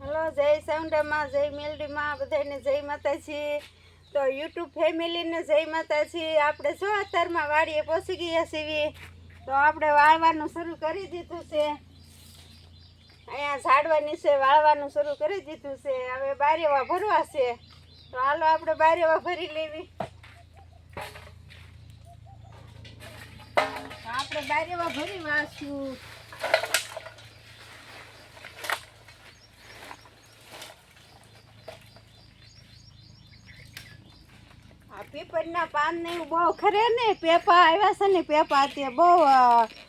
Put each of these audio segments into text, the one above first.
Hello, જય સાઉન્ડામાં, જય મેલડીમાં, બધાને જય માતાજી. તો યુટ્યુબ ફેમિલીને જય માતાજી. આપણે જો અત્યારમાં વાડીએ પહોંચી ગયા છીએ. તો આપણે વાળવાનું શરૂ કરી દીધું છે. અહીંયા ઝાડવા નીચે વાળવાનું શરૂ કરી દીધું છે. હવે બારેવા ભરવા છે. તો હાલો આપણે બારેવા ભરી લેવી. આપણે બારેવા ભરી વાળશું. પીપળના પાન ને બહુ ખરે ને, પેપા આવ્યા છે ને, પેપા તે બહુ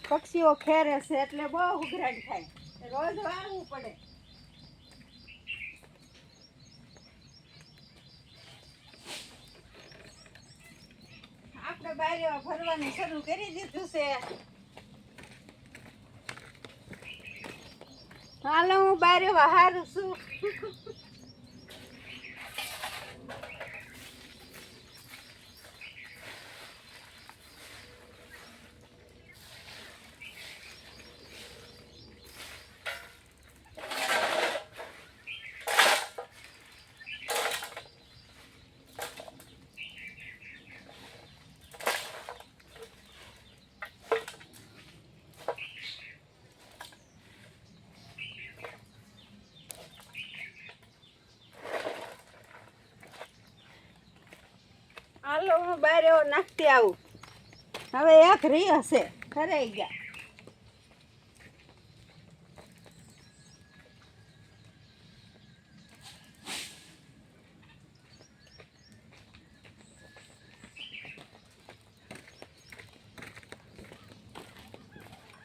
પક્ષીઓ ખેરે છે એટલે બહુ ઉઘરાટ થાય, રોજ વાળવું પડે. આપણે બારેવા ભરવાનું શરૂ કરી દીધું છે. હાલો, હું બારેવા હારું છું. હાલો, હું બારેવો નાખતી આવું. હવે એક રી હશે, ખરાઈ ગયા.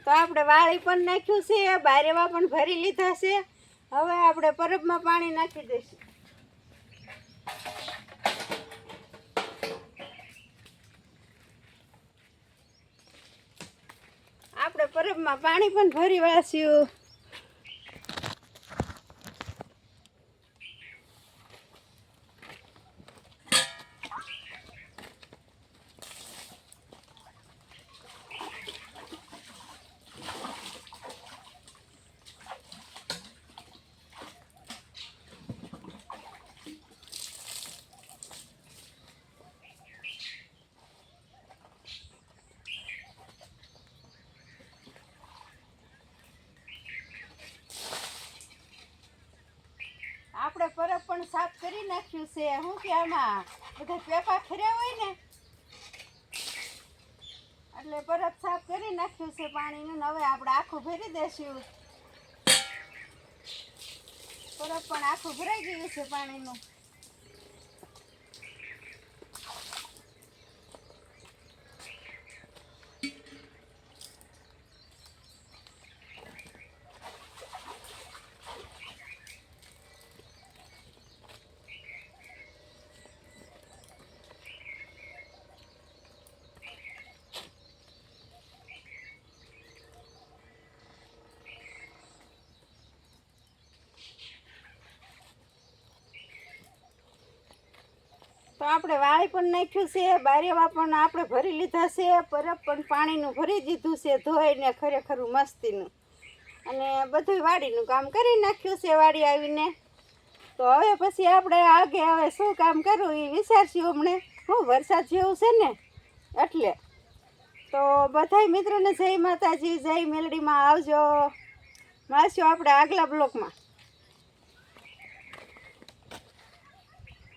તો આપણે વાળી પણ નાખ્યું છે, બારેવા પણ ભરી લીધા છે. હવે આપણે પરબમાં પાણી નાખી દઈશું. આપણે પરબમાં પાણી પણ ભરી વાળશું. આપણે પરબ પણ સાફ કરી નાખ્યું છે. શું કે આમાં બધા પેપા ખર્યા હોય ને એટલે પરબ સાફ કરી નાખ્યું છે પાણીનું. હવે આપણે આખું ભરી દેશું. પરબ પણ આખું ભરાઈ ગયું છે પાણીનું. તો આપણે વાળી પણ નાખ્યું છે, બારેવા પણ આપણે ભરી લીધા છે, પરબ પણ પાણીનું ભરી દીધું છે, ધોઈને ખરેખર મસ્તીનું. અને બધું વાડીનું કામ કરી નાખ્યું છે વાડી આવીને. તો હવે પછી આપણે આગે હવે શું કામ કરવું એ વિચારશું. હમણાં હું વરસાદ જેવું છે ને એટલે. તો બધાય મિત્રોને જય માતાજી, જય મેલડીમાં. આવજો. મળશું આપણે આગલા બ્લોકમાં.